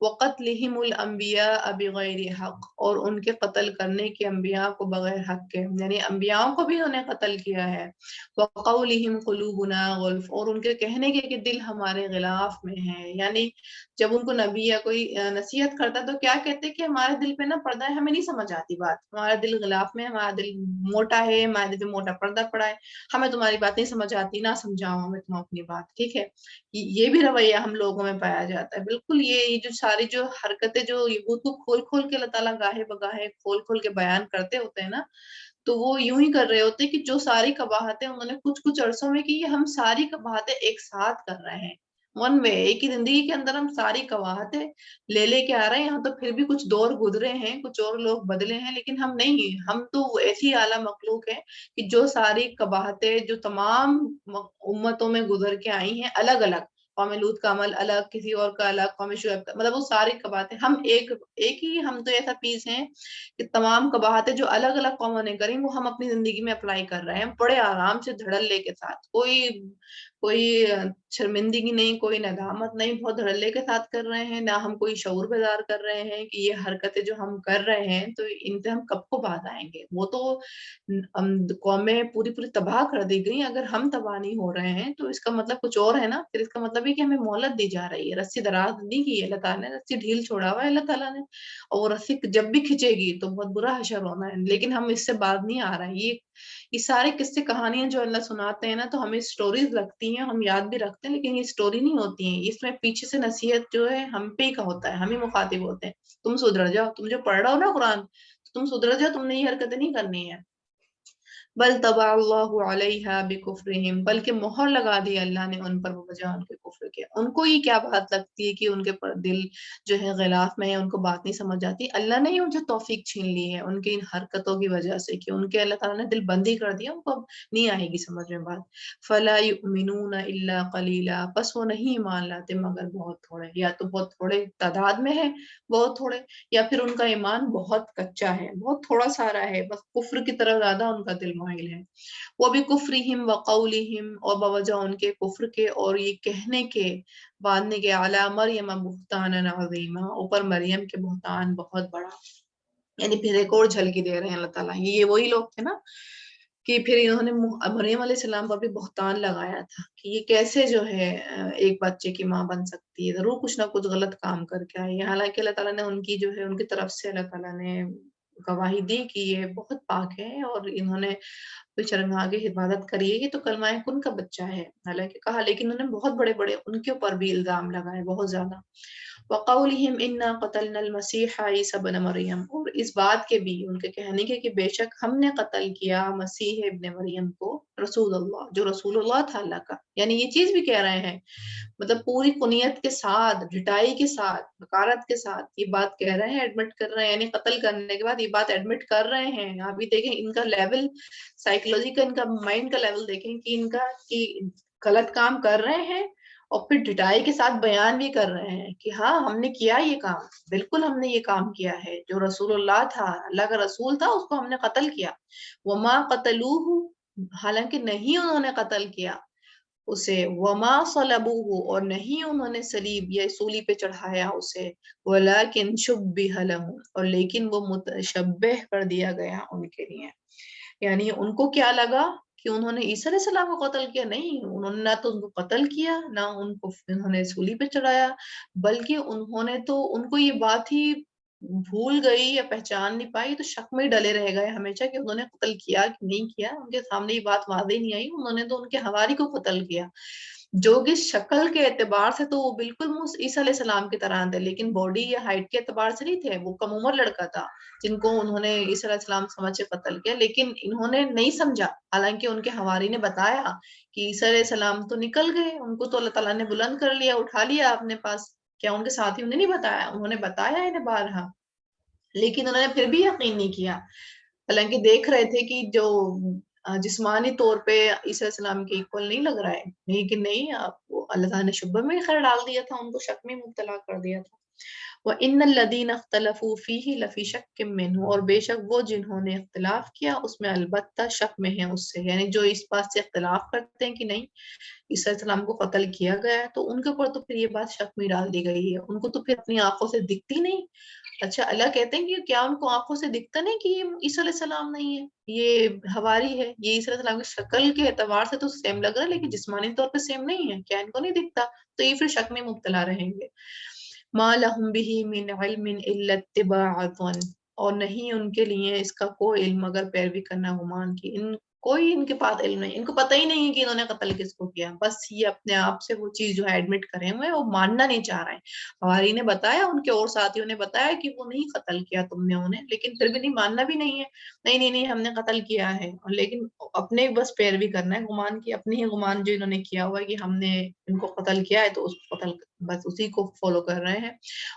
S1: وَقَتْلِهِمُ الْأَنْبِيَاءَ بِغَيْرِ حق، اور ان کے قتل کرنے کے انبیاء کو بغیر حق کے، یعنی انبیاءوں کو بھی انہیں قتل کیا ہے۔ وَقَوْلِهِمْ قُلُوبُنَا غُلْفٌ، اور ان کے کہنے کے کہ دل ہمارے غلاف میں ہے، یعنی جب ان کو نبی یا کوئی نصیحت کرتا تو کیا کہتے کہ ہمارے دل پہ نا پردہ ہے، ہمیں نہیں سمجھ آتی بات، ہمارا دل غلاف میں، ہمارا دل موٹا ہے، ہمارے دل پہ موٹا پردہ پڑا ہے، ہمیں تمہاری بات نہیں سمجھ آتی، نہ سمجھاؤ ہمیں تم اپنی بات، ٹھیک ہے۔ یہ بھی رویہ ہم لوگوں میں پایا جاتا ہے، بالکل یہ جو ساری جو حرکتیں جو یہود کو کھول کھول کے اللہ تعالیٰ گاہے بگاہے کھول کھول کے بیان کرتے ہوتے ہیں نا، تو وہ یوں ہی کر رہے ہوتے ہیں کہ جو ساری قباحتیں انہوں نے کچھ عرصوں میں کی، ہم ساری قباحتیں ایک ساتھ کر رہے ہیں، ون وے، ایک ہی زندگی کے اندر ہم ساری قباحتیں لے کے آ رہے ہیں۔ یہاں تو پھر بھی کچھ دور گزرے ہیں، کچھ اور لوگ بدلے ہیں، لیکن ہم نہیں، ہم تو ایسی اعلیٰ مخلوق ہیں کہ جو ساری قباحتیں جو تمام امتوں میں گزر کے آئی ہیں، الگ الگ، قوم لوط کا عمل الگ، کسی اور کا الگ، قوم شعیب کا، مطلب وہ ساری قباحتیں ہم ایک ہی، ہم تو ایسا پیس ہیں کہ تمام قباحتیں جو الگ الگ قوموں نے کریں وہ ہم اپنی زندگی میں اپلائی کر رہے ہیں، بڑے آرام سے دھڑلے کے ساتھ، کوئی شرمندگی نہیں، کوئی ندامت نہیں، بہت دھڑلے کے ساتھ کر رہے ہیں، نہ ہم کوئی شعور بیدار کر رہے ہیں کہ یہ حرکتیں جو ہم کر رہے ہیں تو ان سے ہم کب کو باز آئیں گے، وہ تو قومیں پوری تباہ کر دی گئی، اگر ہم تباہ نہیں ہو رہے ہیں تو اس کا مطلب کچھ اور ہے نا، پھر اس کا مطلب یہ کہ ہمیں مہلت دی جا رہی ہے، رسی دراز نہیں کی اللہ تعالیٰ نے، رسی ڈھیل چھوڑا ہوا ہے اللہ تعالیٰ نے، اور وہ رسی جب بھی کھچے گی تو بہت برا حشر ہونا ہے، لیکن ہم اس سے باز نہیں آ رہے ہیں۔ یہ سارے قصے کہانیاں جو اللہ سناتے ہیں نا تو ہمیں سٹوریز لگتی ہیں، ہم یاد بھی رکھتے ہیں، لیکن یہ سٹوری نہیں ہوتی ہیں، اس میں پیچھے سے نصیحت جو ہے ہم پہ ہی کا ہوتا ہے، ہم ہی مخاطب ہوتے ہیں، تم سدھر جاؤ، تم جو پڑھ رہا ہو نا قرآن، تم سدھر جاؤ، تم نے یہ حرکتیں نہیں کرنی ہے۔ بل طبع اللہ علیہا بکفرہم، بلکہ مہر لگا دی اللہ نے ان پر وجہ ان کے کفر کے۔ ان کو یہ کیا بات لگتی ہے کہ ان کے دل جو ہے غلاف میں ہے، ان کو بات نہیں سمجھ آتی، اللہ نے ہی ان سے توفیق چھین لی ہے ان کی ان حرکتوں کی وجہ سے، کہ ان کے اللہ تعالیٰ نے دل بندی کر دیا، ان کو اب نہیں آئے گی سمجھ میں بات۔ فلا یؤمنون الا قلیلا، بس وہ نہیں ایمان لاتے مگر بہت تھوڑے، یا تو بہت تھوڑے تعداد میں ہے، بہت تھوڑے، یا پھر ان کا ایمان بہت کچا ہے، بہت تھوڑا سارا ہے، بس کفر کی طرف زیادہ ان کا دل مائل ہے۔ وہ بھی کفرہم وقولہم، اور بوجہ ان کے کفر کے اور یہ کہنے کے، باندھنے کے، علی مریم بہتانا عظیما، اوپر مریم کے بہتان بہت بڑا، یعنی پھر ایک اور جھلکی دے رہے ہیں اللہ تعالیٰ، یہ وہی لوگ تھے نا کہ پھر انہوں نے مریم علیہ السلام پر بھی بہتان لگایا تھا کہ یہ کیسے جو ہے ایک بچے کی ماں بن سکتی ہے، ضرور کچھ نہ کچھ غلط کام کر کے آئی ہے، حالانکہ اللہ تعالیٰ نے ان کی جو ہے ان کی طرف سے اللہ تعالیٰ نے گواہی دی کہ یہ بہت پاک ہے، اور انہوں نے شرمگاہ کی حفاظت کری ہے، یہ تو کلمہ کن کا بچہ ہے حالانکہ کہا، لیکن انہوں نے بہت بڑے بڑے ان کے اوپر بھی الزام لگائے، بہت زیادہ۔ وَقَوْلِهِمْ إِنَّا قَتَلْنَا الْمَسِيحَ عِيسَى ابْنَ مَرْيَمَ، اور اس بات کے بھی، ان کے کہنے کے کہ بے شک ہم نے قتل کیا مسیح ابن مریم کو، رسول اللہ، جو رسول اللہ تھا اللہ کا، یعنی یہ چیز بھی کہہ رہے ہیں، مطلب پوری کنیت کے ساتھ، ڈٹائی کے ساتھ، حقارت کے ساتھ یہ بات کہہ رہے ہیں، ایڈمٹ کر رہے ہیں، یعنی قتل کرنے کے بعد یہ بات ایڈمٹ کر رہے ہیں۔ آپ بھی دیکھیں ان کا لیول، سائیکولوجی کا، ان کا مائنڈ کا لیول دیکھیں کہ ان کا کہ غلط کام کر رہے ہیں، اور پھر ڈٹائی کے ساتھ بیان بھی کر رہے ہیں کہ ہاں ہم نے کیا یہ کام، بالکل ہم نے یہ کام کیا ہے، جو رسول اللہ تھا، اللہ کا رسول تھا، اس کو ہم نے قتل کیا۔ وما قتلوہ، حالانکہ نہیں انہوں نے قتل کیا اسے، وما صلبوہ، اور نہیں انہوں نے صلیب یا سولی پہ چڑھایا اسے، ولکن شبہ لہم، اور لیکن وہ متشبہ کر دیا گیا ان کے لیے، یعنی ان کو کیا لگا کہ انہوں نے عیسیٰ علیہ السلام کو قتل کیا، نہیں، انہوں نے نہ تو ان کو قتل کیا، نہ ان کو انہوں نے سولی پہ چڑھایا، بلکہ انہوں نے تو ان کو یہ بات ہی بھول گئی یا پہچان نہیں پائی، تو شک میں ڈلے رہ گئے ہمیشہ کہ انہوں نے قتل کیا کہ نہیں کیا، ان کے سامنے یہ بات واضح نہیں آئی، انہوں نے تو ان کے حواری کو قتل کیا، جو کہ شکل کے اعتبار سے تو وہ بالکل عیسیٰ علیہ السلام کی طرح تھے، لیکن باڈی یا ہائٹ کے اعتبار سے نہیں تھے، وہ کم عمر لڑکا تھا جن کو انہوں نے عیسیٰ علیہ السلام سمجھ کے قتل کیا، لیکن انہوں نے نہیں سمجھا، حالانکہ ان کے حواری نے بتایا کہ عیسیٰ علیہ السلام تو نکل گئے، ان کو تو اللہ تعالیٰ نے بلند کر لیا، اٹھا لیا اپنے پاس، کیا ان کے ساتھیوں نے نہیں بتایا؟ انہوں نے بتایا انہیں بارہا، لیکن انہوں نے پھر بھی یقین نہیں کیا، حالانکہ دیکھ رہے تھے کہ جو جسمانی طور پہ عیسیٰ السلام کے ایکول نہیں لگ رہا ہے، لیکن نہیں، آپ کو اللہ تعالیٰ نے شبہ میں خیر ڈال دیا تھا، ان کو شک میں مبتلا کر دیا تھا۔ وَإِنَّ الَّذِينَ اخْتَلَفُوا فِيهِ لَفِي شَكٍّ مِّنْهُ، اور بے شک وہ جنہوں نے اختلاف کیا اس میں البتہ شک میں ہیں اس سے، یعنی جو اس بات سے اختلاف کرتے ہیں کہ نہیں عیسیٰ علیہ السلام کو قتل کیا گیا ہے، تو ان کے اوپر تو پھر یہ بات شک میں ڈال دی گئی ہے، ان کو تو پھر اپنی آنکھوں سے دکھتی نہیں۔ اچھا اللہ کہتے ہیں کہ کیا ان کو آنکھوں سے دکھتا نہیں کہ یہ عیسیٰ علیہ السلام نہیں ہے، یہ حواری ہے، یہ عیسیٰ علیہ السلام کی شکل کے اعتبار سے تو سیم لگ رہا ہے لیکن جسمانی طور پہ سیم نہیں ہے، کیا ان کو نہیں دکھتا؟ تو یہ پھر شک میں مبتلا رہیں گے۔ ما لهم به من علم الا اتباع الظن، اور نہیں ان کے لیے اس کا کوئی علم مگر پیروی کرنا گمان کی، کوئی ان کے پاس علم نہیں، ان کو پتہ ہی نہیں ہے کہ انہوں نے قتل کس کو کیا، بس یہ اپنے آپ سے وہ چیز جو ہے ایڈمٹ کرے ہوئے وہ ماننا نہیں چاہ رہے ہیں۔ ہماری نے بتایا، ان کے اور ساتھیوں نے بتایا کہ وہ نہیں قتل کیا تم نے انہیں، لیکن پھر بھی نہیں ماننا بھی نہیں ہے، نہیں نہیں نہیں ہم نے قتل کیا ہے، لیکن اپنے بس پیروی کرنا ہے گمان کی، اپنی ہی گمان جو انہوں نے کیا ہوا ہے کہ ہم نے ان کو قتل کیا ہے تو اس کو قتل بس اسی کو فالو کر رہے ہیں۔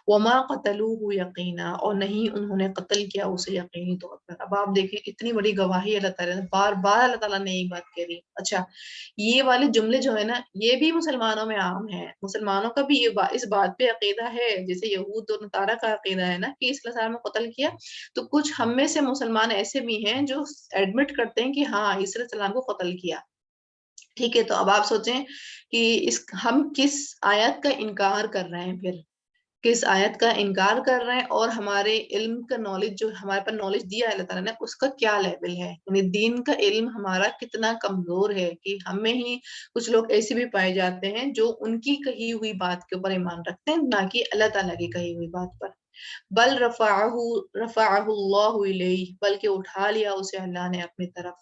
S1: وما قتلوه یقینا، اور نہیں انہوں نے قتل کیا اسے یقینی طور پر۔ اب آپ دیکھیں اتنی بڑی گواہی اللہ تعالیٰ نے بار بار اللہ تعالیٰ نے ایک بات کہہ رہی۔ اچھا یہ والے جملے جو ہے نا یہ بھی مسلمانوں میں عام ہیں، مسلمانوں کا بھی یہ اس بات پہ عقیدہ ہے، جیسے یہود اور نصارہ کا عقیدہ ہے نا کہ اس علیہ نے قتل کیا، تو کچھ ہم میں سے مسلمان ایسے بھی ہیں جو ایڈمٹ کرتے ہیں کہ ہاں عیسیٰ علیہ السلام کو قتل کیا۔ ٹھیک ہے، تو اب آپ سوچیں کہ ہم کس آیت کا انکار کر رہے ہیں، پھر کس آیت کا انکار کر رہے ہیں، اور ہمارے علم کا نالج جو ہمارے پر نالج دیا ہے اللہ تعالیٰ نے اس کا کیا لیول ہے، یعنی دین کا علم ہمارا کتنا کمزور ہے کہ ہمیں ہی کچھ لوگ ایسے بھی پائے جاتے ہیں جو ان کی کہی ہوئی بات کے اوپر ایمان رکھتے ہیں نہ کہ اللہ تعالیٰ کی کہی ہوئی بات پر۔ بل رفعہ اللہ الیہ، بلکہ اٹھا لیا اسے اللہ نے اپنی طرف۔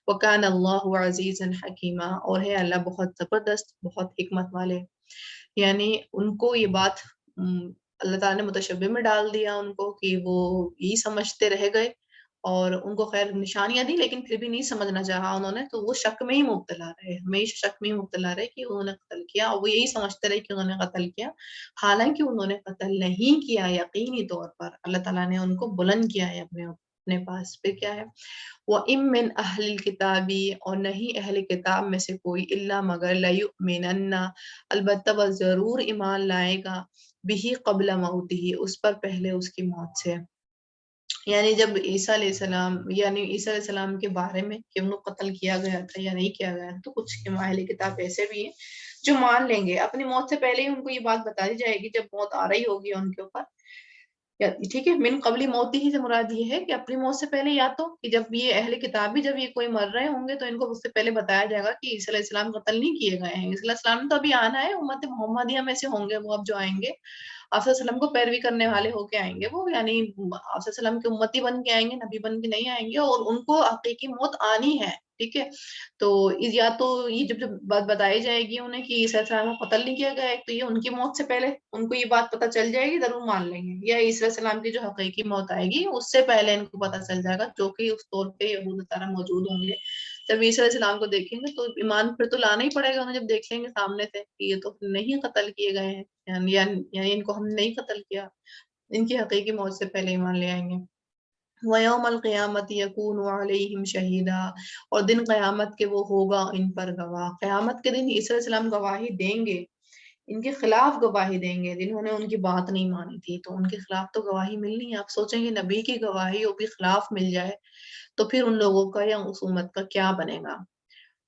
S1: وکان اللہ عزیزا حکیما، اور ہے اللہ بہت زبردست بہت حکمت والے۔ یعنی ان کو یہ بات اللہ تعالیٰ نے متشبہ میں ڈال دیا ان کو کہ وہ یہی سمجھتے رہ گئے، اور ان کو خیر نشانیاں دی لیکن پھر بھی نہیں سمجھنا چاہا انہوں نے، تو وہ شک میں ہی مبتلا رہے، ہمیشہ شک میں ہی مبتلا رہے کہ انہوں نے قتل کیا، اور وہ یہی سمجھتے رہے کہ انہوں نے قتل کیا، حالانکہ انہوں نے قتل نہیں کیا، یقینی طور پر اللہ تعالیٰ نے ان کو بلند کیا ہے اپنے پاس۔ پھر کیا ہے؟ وَإِن مِّنْ أَهْلِ الْكِتَابِ، اور نہیں اہل کتاب میں سے کوئی، الا مگر لَيُؤْمِنَنَّ، البتہ وہ ضرور ایمان لائے گا، بِهِ قبل موتہ، اس پر پہلے اس کی موت سے۔ یعنی جب عیسیٰ علیہ السلام یعنی عیسیٰ علیہ السلام کے بارے میں کہ انہوں قتل کیا گیا تھا یا نہیں کیا گیا تھا، تو کچھ اہل کتاب ایسے بھی ہیں جو مان لیں گے، اپنی موت سے پہلے ہی ان کو یہ بات بتا دی جائے گی جب موت آ رہی ہوگی ان کے اوپر۔ ٹھیک ہے، من قبل موتی ہی سے مراد یہ ہے کہ اپنی موت سے پہلے، یا تو کہ جب یہ اہل کتاب بھی جب یہ کوئی مر رہے ہوں گے تو ان کو اس سے پہلے بتایا جائے گا کہ عیسیٰ علیہ السلام قتل نہیں کیے گئے ہیں، عیسیٰ علیہ السلام تو ابھی آنا ہے، امت محمدیہ میں سے ہوں گے وہ اب جو آئیں گے، آپ صلی اللہ علیہ وسلم کو پیروی کرنے والے ہو کے آئیں گے وہ، یعنی آپ صلی اللہ علیہ وسلم کے امتی بن کے آئیں گے، نبی بن کے نہیں آئیں گے، اور ان کو حقیقی موت آنی ہے۔ ٹھیک ہے، تو یا تو یہ جب بات بتائی جائے گی انہیں کہ عیسیٰ علیہ السلام کو قتل نہیں کیا گیا ہے، تو یہ ان کی موت سے پہلے ان کو یہ بات پتہ چل جائے گی، ضرور مان لیں گے، یا عیسیٰ علیہ السلام کی جو حقیقی موت آئے گی اس سے پہلے ان کو پتہ چل جائے گا، جو کہ اس طور پہ یہود طرح موجود ہوں گے، جب عیسیٰ علیہ السلام کو دیکھیں گے تو ایمان پھر تو لانا ہی پڑے گا انہیں، جب دیکھ لیں گے سامنے سے کہ یہ تو نہیں قتل کیے گئے ہیں، یعنی ان کو ہم نے نہیں قتل کیا، ان کی حقیقی موت سے پہلے ایمان لے آئیں گے۔ وَيَوْمَ الْقِيَامَةِ يَكُونُ عَلَيْهِمْ شَهِيدًا، اور دن قیامت کے وہ ہوگا ان پر گواہ، قیامت کے دن عیسیٰ علیہ السلام گواہی دیں گے، ان کے خلاف گواہی دیں گے جنہوں نے ان کی بات نہیں مانی تھی، تو ان کے خلاف تو گواہی ملنی ہے۔ آپ سوچیں گے نبی کی گواہی وہ بھی خلاف مل جائے تو پھر ان لوگوں کا یا اس امت کا کیا بنے گا۔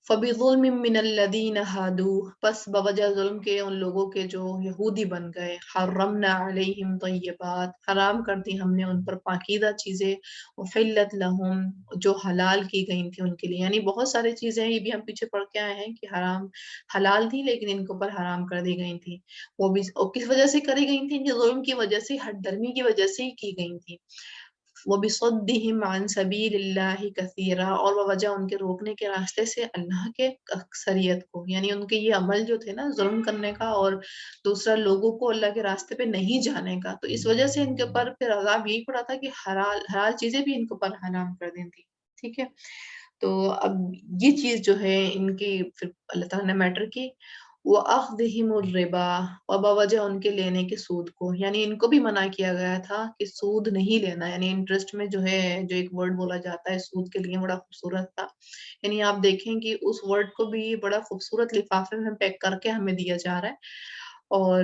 S1: فَبِظُلْمٍ مِّنَ الَّذِينَ هَادُوا، پس بوجہ ظلم کے ان لوگوں کے جو یہودی بن گئے، حرمنا علیہم طیبات، حرام کر دی ہم نے ان پر پاکیزہ چیزیں، احلت لہم، جو حلال کی گئی تھی ان کے لیے، یعنی بہت ساری چیزیں یہ بھی ہم پیچھے پڑھ کے آئے ہیں کہ حرام حلال تھی لیکن ان کے اوپر حرام کر دی گئی تھی، وہ بھی کس وجہ سے کری گئی تھی؟ ظلم کی وجہ سے، ہٹ درمی کی وجہ سے ہی کی گئی تھی۔ وَبِصَدِّهِمْ عَنْ سَبِيلِ اللَّهِ كَثِيرًا، اور وجہ ان کے روکنے کے راستے سے اللہ کے اکثریت کو، یعنی ان کے یہ عمل جو تھے نا ظلم کرنے کا اور دوسرا لوگوں کو اللہ کے راستے پہ نہیں جانے کا، تو اس وجہ سے ان کے اوپر پھر عذاب یہی پڑا تھا کہ حلال چیزیں بھی ان کے اوپر حرام کر دی تھی۔ ٹھیک ہے، تو اب یہ چیز جو ہے ان کی پھر اللہ تعالیٰ نے میٹر کی۔ وَأَخْذِهِمُ الرِّبَا، اور بوجہ ان کے لینے کے سود کو، یعنی ان کو بھی منع کیا گیا تھا کہ سود نہیں لینا، یعنی انٹرسٹ میں جو ہے جو ایک ورڈ بولا جاتا ہے سود کے لیے بڑا خوبصورت تھا، یعنی آپ دیکھیں کہ اس ورڈ کو بھی بڑا خوبصورت لفافے میں پیک کر کے ہمیں دیا جا رہا ہے، اور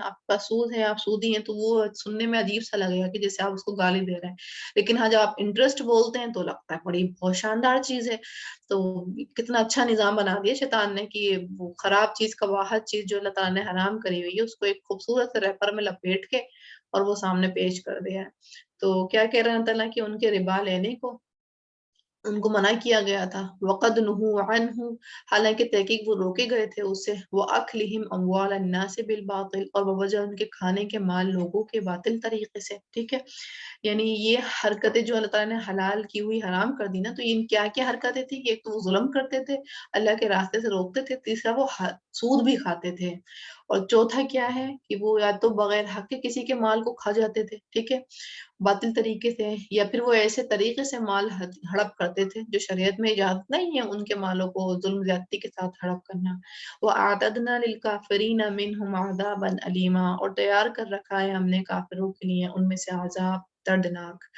S1: آپ کا سود ہے، آپ سودی ہیں، تو وہ سننے میں عجیب سا لگے گا کہ جیسے آپ اس کو گالی دے رہے ہیں. لیکن ہاں جب آپ انٹرسٹ بولتے ہیں تو لگتا ہے بڑی بہت شاندار چیز ہے. تو کتنا اچھا نظام بنا دیا شیطان نے کہ وہ خراب چیز قباحت چیز جو اللہ تعالیٰ نے حرام کری ہوئی ہے اس کو ایک خوبصورت سے ریپر میں لپیٹ کے اور وہ سامنے پیش کر دیا ہے. تو کیا کہہ رہے ہیں اللہ تعالیٰ کہ ان کے ربا لینے کو ان کو منع کیا گیا تھا. وقد نہوا عنہ، حالانکہ تحقیق وہ روکے گئے تھے اس سے. واکلہم اموال الناس بالباطل، اور بوجہ ان کے کھانے کے مال لوگوں کے باطل طریقے سے. ٹھیک ہے، یعنی یہ حرکتیں جو اللہ تعالیٰ نے حلال کی ہوئی حرام کر دی نا، تو ان کیا کیا حرکتیں تھیں کہ ایک تو وہ ظلم کرتے تھے، اللہ کے راستے سے روکتے تھے، تیسرا وہ سود بھی کھاتے تھے، اور چوتھا کیا ہے کہ وہ یا تو بغیر حق کے کسی کے مال کو کھا جاتے تھے. ٹھیک ہے، باطل طریقے سے، یا پھر وہ ایسے طریقے سے مال ہڑپ کرتے تھے جو شریعت میں اجازت نہیں ہے ان کے مالوں کو ظلم زیادتی کے ساتھ ہڑپ کرنا. وَأَعْتَدْنَا لِلْكَافِرِينَ مِنْهُمْ عَذَابًا أَلِيمًا، اور تیار کر رکھا ہے ہم نے کافروں کے لیے ان میں سے عذاب دردناک.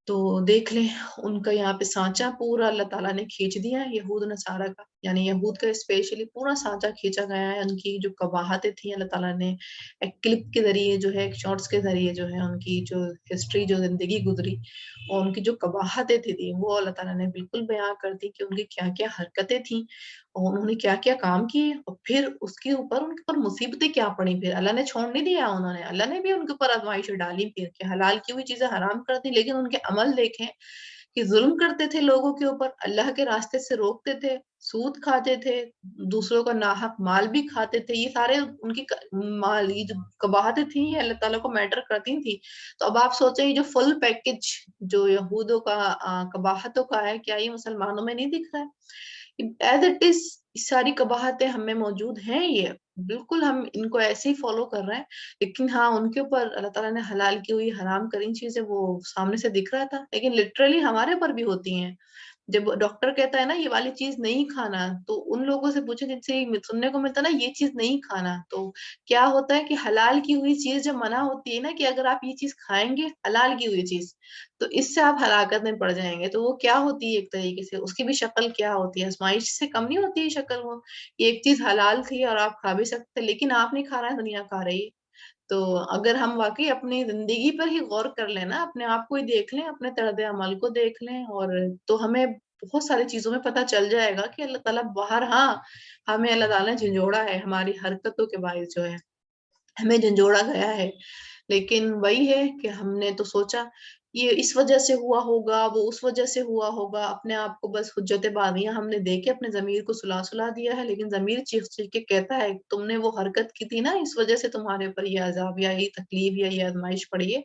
S1: تو دیکھ لیں ان کا یہاں پہ سانچہ پورا اللہ تعالیٰ نے کھینچ دیا ہے یہود نصارہ کا، یعنی یہود کا اسپیشلی پورا سانچہ کھینچا گیا ہے. ان کی جو قباحتیں تھیں اللہ تعالیٰ نے ایک کلپ کے ذریعے جو ہے، ایک شارٹس کے ذریعے جو ہے ان کی جو ہسٹری جو زندگی گزری اور ان کی جو قباحتیں تھی وہ اللہ تعالیٰ نے بالکل بیان کر دی کہ ان کی کیا کیا حرکتیں تھیں اور انہوں نے کیا کیا کام کیے، اور پھر اس کے اوپر ان کے اوپر مصیبتیں کیا پڑیں. پھر اللہ نے چھوڑ نہیں دیا، انہوں نے اللہ نے بھی ان کے اوپر آزمائش ڈالی پھر کہ حلال کی ہوئی چیزیں حرام کر دی. لیکن ان کے عمل دیکھیں کہ ظلم کرتے تھے لوگوں کے اوپر، اللہ کے راستے سے روکتے تھے، سود کھاتے تھے، دوسروں کا ناحق مال بھی کھاتے تھے. یہ سارے ان کی مال یہ جو قباحتیں تھیں یہ اللہ تعالیٰ کو میٹر کرتی تھیں. تو اب آپ سوچیں یہ جو فل پیکج جو یہودوں کا قباحتوں کا ہے، کیا یہ مسلمانوں میں نہیں دکھ رہا ہے؟ ایز اٹ از ساری قباحتیں ہم میں موجود ہیں، یہ بالکل ہم ان کو ایسے ہی فالو کر رہے ہیں. لیکن ہاں ان کے اوپر اللہ تعالیٰ نے حلال کی ہوئی حرام کریں چیزیں وہ سامنے سے دکھ رہا تھا، لیکن لٹرلی ہمارے پر بھی ہوتی ہیں. جب ڈاکٹر کہتا ہے نا یہ والی چیز نہیں کھانا، تو ان لوگوں سے پوچھیں جن سے سننے کو ملتا ہے نا یہ چیز نہیں کھانا، تو کیا ہوتا ہے کہ حلال کی ہوئی چیز جب منع ہوتی ہے نا کہ اگر آپ یہ چیز کھائیں گے حلال کی ہوئی چیز تو اس سے آپ ہلاکت میں پڑ جائیں گے، تو وہ کیا ہوتی ہے ایک طریقے سے اس کی بھی شکل کیا ہوتی ہے، آزمائش سے کم نہیں ہوتی ہے شکل. وہ ایک چیز حلال تھی اور آپ کھا بھی سکتے لیکن آپ نہیں کھا رہے ہیں، دنیا کھا رہی ہے. تو اگر ہم واقعی اپنی زندگی پر ہی غور کر لیں نا، اپنے آپ کو ہی دیکھ لیں، اپنے طرز عمل کو دیکھ لیں، اور تو ہمیں بہت ساری چیزوں میں پتہ چل جائے گا کہ اللہ تعالیٰ باہر ہاں ہمیں اللہ تعالیٰ نے جھنجھوڑا ہے ہماری حرکتوں کے باعث جو ہے ہمیں جھنجھوڑا گیا ہے. لیکن وہی ہے کہ ہم نے تو سوچا یہ اس وجہ سے ہوا ہوگا، وہ اس وجہ سے ہوا ہوگا، اپنے آپ کو بس حجت باغیاں ہم نے دے کے اپنے ضمیر کو سلا دیا ہے. لیکن ضمیر چیخ چیخ کے کہتا ہے تم نے وہ حرکت کی تھی نا، اس وجہ سے تمہارے اوپر یہ عذاب یا یہ تکلیف یا یہ آزمائش پڑی ہے.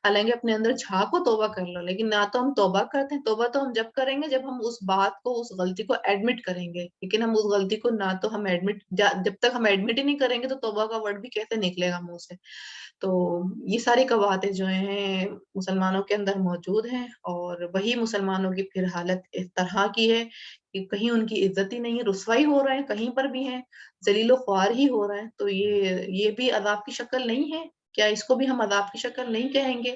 S1: حالانکہ اپنے اندر جھانکو توبہ کر لو، لیکن نہ تو ہم توبہ کرتے ہیں. توبہ تو ہم جب کریں گے جب ہم اس بات کو اس غلطی کو ایڈمٹ کریں گے، لیکن ہم اس غلطی کو نہ تو ہم ایڈمٹ جب تک ہم ایڈمٹ ہی نہیں کریں گے تو توبہ کا ورڈ بھی کیسے نکلے گا منہ سے. تو یہ ساری قباحتیں جو ہیں مسلمانوں کے اندر موجود ہیں، اور وہی مسلمانوں کی پھر حالت اس طرح کی ہے کہ کہیں ان کی عزت ہی نہیں ہے، رسوائی ہو رہے ہیں کہیں پر بھی ہیں، ذلیل و خوار ہی ہو رہے ہیں. تو یہ بھی عذاب کی شکل نہیں ہے؟ کیا اس کو بھی ہم عذاب کی شکل نہیں کہیں گے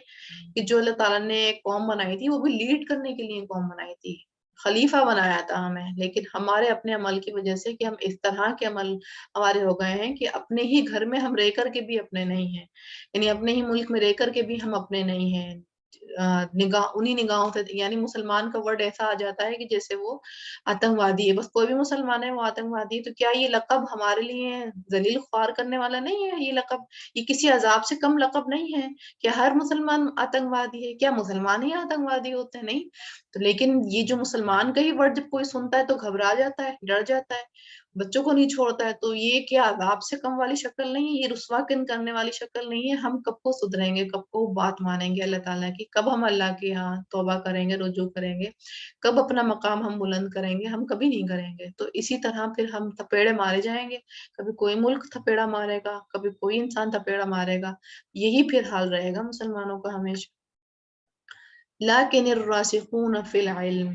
S1: کہ جو اللہ تعالیٰ نے قوم بنائی تھی وہ بھی لیڈ کرنے کے لیے قوم بنائی تھی، خلیفہ بنایا تھا ہمیں، لیکن ہمارے اپنے عمل کی وجہ سے کہ ہم اس طرح کے عمل ہمارے ہو گئے ہیں کہ اپنے ہی گھر میں ہم رہ کر کے بھی اپنے نہیں ہیں، یعنی اپنے ہی ملک میں رہ کر کے بھی ہم اپنے نہیں ہیں. نگاہ انہی نگاہوں سے، یعنی مسلمان کا ورڈ ایسا آ جاتا ہے کہ جیسے وہ آتنک وادی ہے، بس کوئی بھی مسلمان ہے وہ آتنک وادی ہے. تو کیا یہ لقب ہمارے لیے ذلیل خوار کرنے والا نہیں ہے؟ یہ لقب یہ کسی عذاب سے کم لقب نہیں ہے؟ کیا ہر مسلمان آتنک وادی ہے؟ کیا مسلمان ہی آتنک وادی ہوتے ہیں؟ نہیں. تو لیکن یہ جو مسلمان کا ہی ورڈ جب کوئی سنتا ہے تو گھبرا جاتا ہے، ڈر جاتا ہے، بچوں کو نہیں چھوڑتا ہے. تو یہ کیا عذاب سے کم والی شکل نہیں ہے؟ یہ رسوا کرنے والی شکل نہیں ہے؟ ہم کب کو سدھریں گے، کب کو بات مانیں گے اللہ تعالیٰ کی، کب ہم اللہ کے یہاں توبہ کریں گے، رجوع کریں گے، کب اپنا مقام ہم بلند کریں گے؟ ہم کبھی نہیں کریں گے. تو اسی طرح پھر ہم تھپیڑے مارے جائیں گے، کبھی کوئی ملک تھپیڑا مارے گا، کبھی کوئی انسان تھپیڑا مارے گا. یہی پھر حال رہے گا مسلمانوں کا ہمیشہ. لیکن الراسخون فی العلم،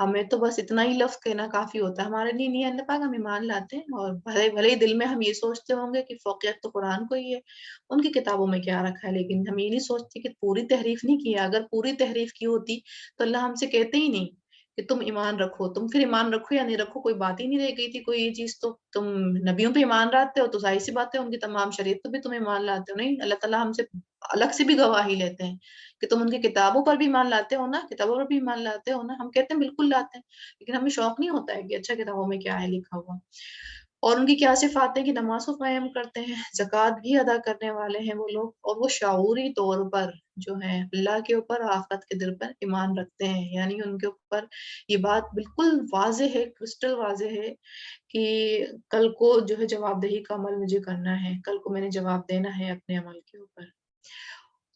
S1: ہمیں تو بس اتنا ہی لفظ کہنا کافی ہوتا ہے ہمارے لیے، نہیں اللہ پاک ہم ایمان لاتے ہیں، اور بھلے ہی دل میں ہم یہ سوچتے ہوں گے کہ فوقیت تو قرآن کو ہی ہے، ان کی کتابوں میں کیا رکھا ہے، لیکن ہم یہ نہیں سوچتے کہ پوری تحریف نہیں کی ہے۔ اگر پوری تحریف کی ہوتی تو اللہ ہم سے کہتے ہی نہیں کہ تم ایمان رکھو، تم پھر ایمان رکھو یا نہیں رکھو، کوئی بات ہی نہیں رہ گئی تھی کوئی یہ چیز، تو تم نبیوں پہ ایمان لاتے ہو تو ظاہر سی بات ہے ان کی تمام شریعت پہ بھی تم ایمان لاتے ہو، نہیں اللہ تعالیٰ ہم سے الگ سے بھی گواہی لیتے ہیں کہ تم ان کی کتابوں پر بھی ایمان لاتے ہو نا، کتابوں پر بھی ایمان لاتے ہو نا، ہم کہتے ہیں بالکل لاتے ہیں، لیکن ہمیں شوق نہیں ہوتا ہے کہ اچھا کتابوں میں کیا ہے لکھا ہوا، اور ان کی کیا صفات ہے کہ نماز کو قائم کرتے ہیں، زکوٰۃ بھی ادا کرنے والے ہیں وہ لوگ، اور وہ شعوری طور پر جو ہے اللہ کے اوپر آخرت کے دل پر ایمان رکھتے ہیں، یعنی ان کے اوپر یہ بات بالکل واضح ہے، کرسٹل واضح ہے کہ کل کو جو ہے جواب دہی کا عمل مجھے کرنا ہے، کل کو میں نے جواب دینا ہے اپنے عمل کے اوپر،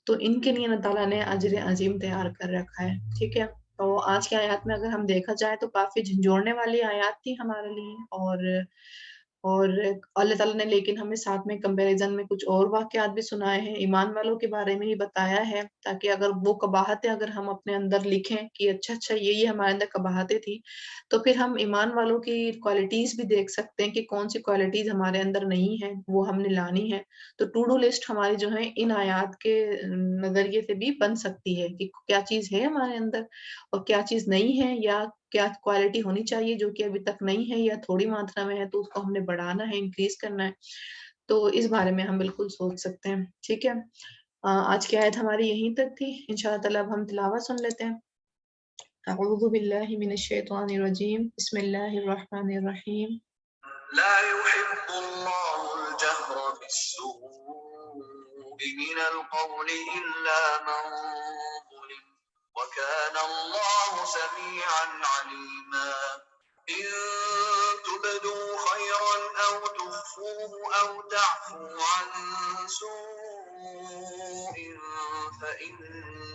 S1: تو ان کے لیے اللہ تعالیٰ نے اجر عظیم تیار کر رکھا ہے، ٹھیک ہے۔ تو آج کی آیات میں اگر ہم دیکھا جائے تو کافی جھنجھوڑنے والی آیات تھی ہمارے لیے، اور اللہ تعالیٰ نے لیکن ہمیں ساتھ میں کمپیریزن میں کچھ اور واقعات بھی سنائے ہیں، ایمان والوں کے بارے میں بھی بتایا ہے، تاکہ اگر وہ قباحتیں اگر ہم اپنے اندر لکھیں کہ اچھا یہ ہمارے اندر قباحتیں تھی، تو پھر ہم ایمان والوں کی کوالٹیز بھی دیکھ سکتے ہیں کہ کون سی کوالٹیز ہمارے اندر نہیں ہیں، وہ ہم نے لانی ہے، تو ٹو ڈو لسٹ ہماری جو ہے ان آیات کے نظریے سے بھی بن سکتی ہے کہ کیا چیز ہے ہمارے اندر اور کیا چیز نہیں ہے، یا کیا کوالٹی ہونی چاہیے جو کہ ابھی تک نہیں ہے یا تھوڑی ماترا میں ہے تو اس کو ہم نے بڑھانا ہے، انکریز کرنا ہے، تو اس بارے میں ہم بالکل سوچ سکتے ہیں، ٹھیک ہے۔ آج کی آیت ہماری یہیں تک تھی، انشاءاللہ تعالی اب ہم تلاوت سن لیتے ہیں۔ اعوذ باللہ من الشیطان الرجیم، بسم اللہ الرحمن الرحیم۔
S2: لا يحب الله الجهر بالسوء من القول إلا من ظلم وكان الله سميعا عليما إن تبدوا خيرا أو تخفوه أو تعفوا عن سوء فإن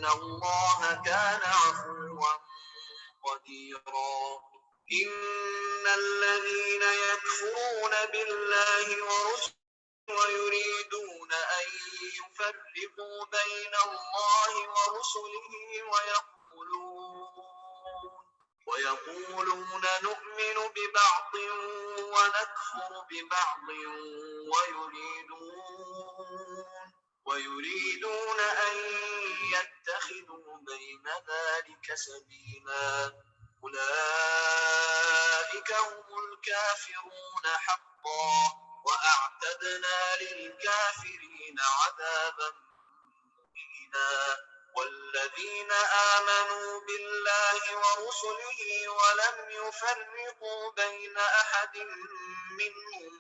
S2: الله كان عفوا قديرا إن الذين يكفرون بالله ورسله ويريدون أن يفرقوا بين الله ورسله ويقولون نؤمن ببعض ونكفر ببعض ويريدون أن يتخذوا بين ذلك سبيلا أولئك هم الكافرون حقا وأعتدنا للكافرين عذابا مهينا والذين آمنوا بالله ورسله ولم يفرقوا بين أحد منهم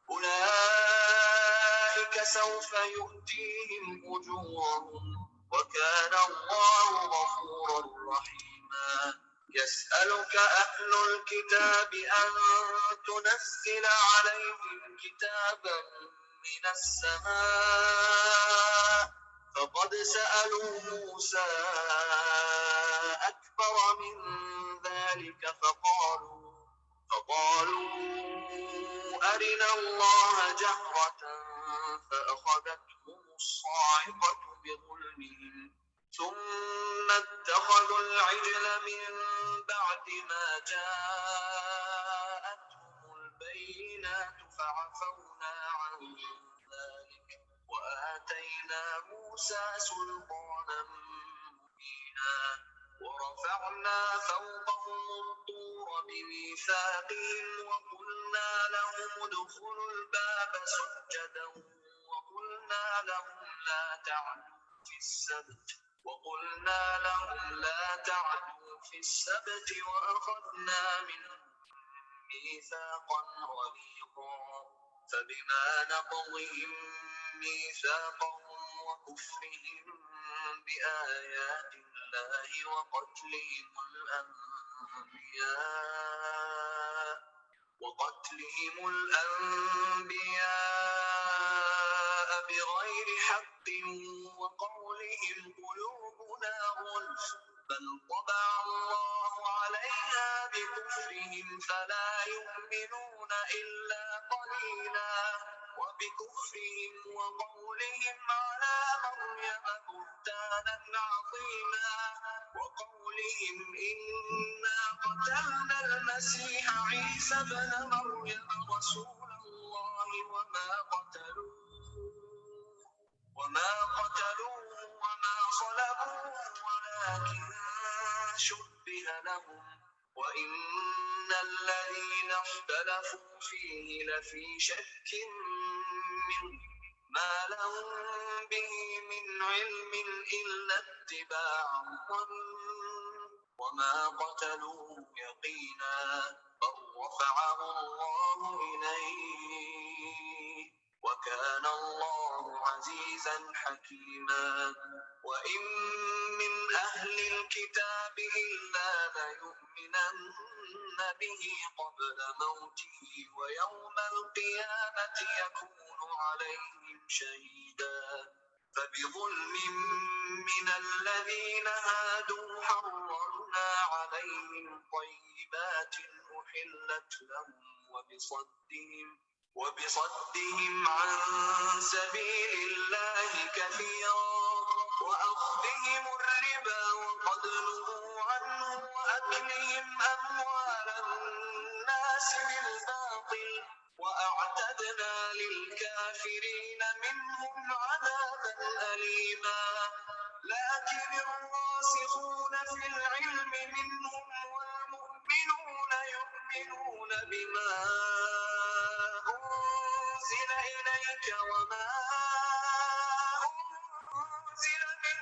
S2: أولئك سوف يؤتيهم أجورهم وكان الله غفورا رحيما يسألك أهل الكتاب أن تنزل عليهم كتابا من السماء فقد سألوا موسى أكبر من ذلك فقالوا أرنا الله جهرة فأخذتهم الصاعقة بظلمهم ثم اتخذوا العجل من بعد ما جاءتهم البينات فعفونا عن ذلك وآتينا موسى سلطانا مبينا ورفعنا فوقهم الطور بميثاقهم وقلنا لهم ادخلوا الباب سجدا وقلنا لهم لا تعدوا في السبت وأخذنا منهم ميثاقا غليظا فبما نقضهم ميثاقهم وكفرهم بآيات الله وقتلهم الأنبياء بغير حق وقولهم قلوبنا غلف بل طبع الله عليها بكفرهم فلا يؤمنون إلا قليلا وبكفرهم وقولهم على مريم بهتانا عظيما وقولهم إنا قتلنا المسيح عيسى ابن مريم رسول الله وما قتلوه وما صلبوه ولكن شبه لهم وإن الذين اختلفوا فيه لفي شك منه ما لهم به من علم إلا اتباع الظن وما قتلوه يقينا بل رفعه الله إليه وكان الله عزيزا حكيما وإن من أهل الكتاب إلا ليؤمنن به قبل موته ويوم القيامة يكون عليهم شهيدا فبظلم من الذين هادوا حرمنا عليهم طيبات أحلت لهم وبصدهم عن سبيل الله كثيرا وأخذهم الربا وقد نهوا عنه وأكلهم أموال الناس بالباطل وأعتدنا للكافرين منهم عذابا أليما لكن الراسخون في العلم منهم والمؤمنون يؤمنون بما أنزل إليك وما أنزل من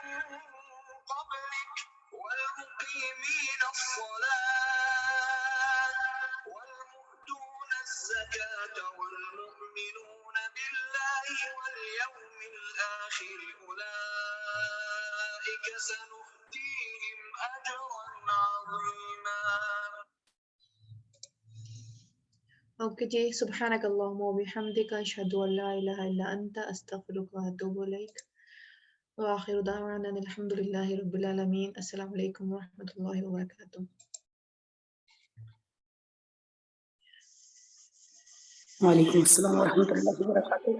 S2: قبلك والمقيمين الصلاة والمؤتون الزكاة والمؤمنون بالله واليوم الآخر أولئك سنؤتيهم أجرا عظيما.
S1: اوکے جی، سبحانک اللہم و بحمدک اشہد ان لا الہ الا انت استغفرک و اتوب الیک وآخر دعوانا الحمد للہ رب العالمین. السلام علیکم ورحمۃ اللہ وبرکاتہ.
S3: وعلیکم السلام ورحمۃ اللہ وبرکاتہ.